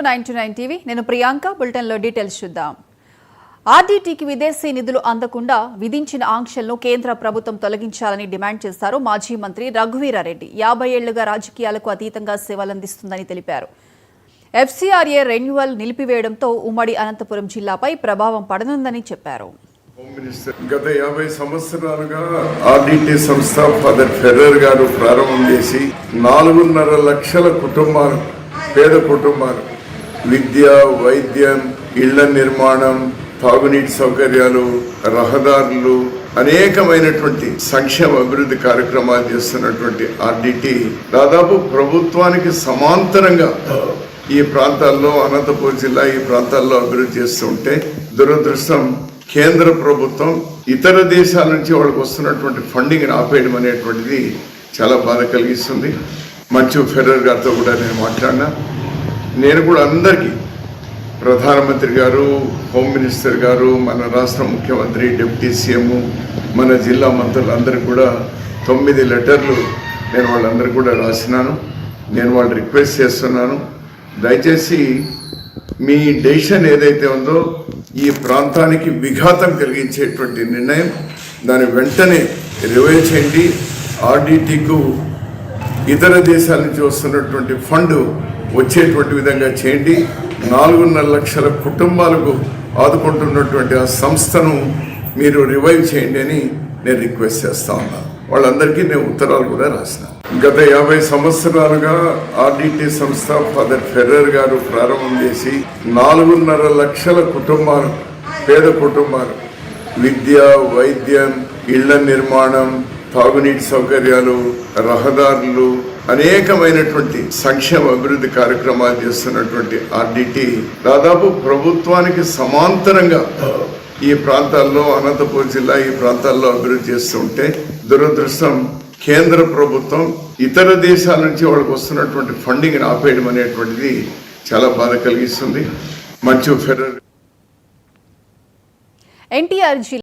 929 TV నేను ప్రియాంక బులెటిన్లో details చూద్దాం. ఆర్డీటీకి విదేశీ నిధులు అందకుండా విధించిన ఆంక్షలను కేంద్ర ప్రభుత్వం తొలగించాలని డిమాండ్ చేశారు మాజీ మంత్రి రఘువీరారెడ్డి. 50 ఏళ్లుగా రాజకీయాలకు అతీతంగా సేవలందిస్తుందని తెలిపారు. ఎఫ్సీఆర్ఏ రెన్యువల్ నిలిపివేయడంతో ఉమ్మడి అనంతపురం జిల్లాపై ప్రభావం పడనుందని చెప్పారు. గత 50 సంవత్సరాలుగా ఆర్డీటీ సంస్థ ఫాదర్ ఫెర్రర్ గారు ప్రారంభం చేసి 4.5 లక్షల కుటుంబాలు, పేద కుటుంబాలు విద్య, వైద్యం, ఇళ్ల నిర్మాణం, తాగునీటి సౌకర్యాలు, రహదారులు, అనేకమైనటువంటి సంక్షేమ అభివృద్ధి కార్యక్రమాలు చేస్తున్నటువంటి ఆర్డీటీ దాదాపు ప్రభుత్వానికి సమాంతరంగా ఈ ప్రాంతాల్లో, అనంతపురం జిల్లా ఈ ప్రాంతాల్లో అభివృద్ధి చేస్తూ ఉంటే దురదృష్టం కేంద్ర ప్రభుత్వం ఇతర దేశాల నుంచి వాళ్ళకి వస్తున్నటువంటి ఫండింగ్ ఆపేయడం అనేటువంటిది చాలా బాధ కలిగిస్తుంది. మంచు ఫెర్రర్ గారితో కూడా నేను మాట్లాడినా. నేను కూడా అందరికీ, ప్రధానమంత్రి గారు, హోమ్ మినిస్టర్ గారు, మన రాష్ట్ర ముఖ్యమంత్రి, డిప్యూటీ సీఎం, మన జిల్లా మంత్రులందరికీ కూడా 9 లెటర్లు నేను వాళ్ళందరికీ కూడా రాసినాను. నేను వాళ్ళు రిక్వెస్ట్ చేస్తున్నాను, దయచేసి మీ డెసిషన్ ఏదైతే ఉందో ఈ ప్రాంతానికి విఘాతం కలిగించేటువంటి నిర్ణయం దాన్ని వెంటనే రివైవ్ చేయండి. ఆర్డీటీకు ఇతర దేశాల నుంచి వస్తున్నటువంటి ఫండ్ వచ్చేటువంటి విధంగా చేయండి. 4.5 లక్షల కుటుంబాలకు ఆదుకుంటున్నటువంటి ఆ సంస్థను మీరు రివైవ్ చేయండి అని నేను రిక్వెస్ట్ చేస్తా ఉన్నాను. వాళ్ళందరికీ నేను ఉత్తరాలు కూడా రాసిన. గత 50 సంవత్సరాలుగా ఆర్డీటీ సంస్థ ఫాదర్ ఫెర్రర్ గారు ప్రారంభం చేసి 4.5 లక్షల కుటుంబాలు, పేద కుటుంబాలు విద్య, వైద్యం, ఇళ్ల నిర్మాణం, తాగునీటి సౌకర్యాలు, రహదారులు, అనేకమైనటువంటి సంక్షేమ అభివృద్ధి కార్యక్రమాలు చేస్తున్నటువంటి ఆర్డీటీ దాదాపు ప్రభుత్వానికి సమాంతరంగా ఈ ప్రాంతాల్లో, అనంతపురం జిల్లా ఈ ప్రాంతాల్లో అభివృద్ధి చేస్తూ ఉంటే దురదృష్టం కేంద్ర ప్రభుత్వం ఇతర దేశాల నుంచి వాళ్ళకి వస్తున్నటువంటి ఫండింగ్ ఆపేయడం అనేటువంటిది చాలా బాధ కలిగిస్తుంది. మంచు ఫెర్రర్ ఎన్టీఆర్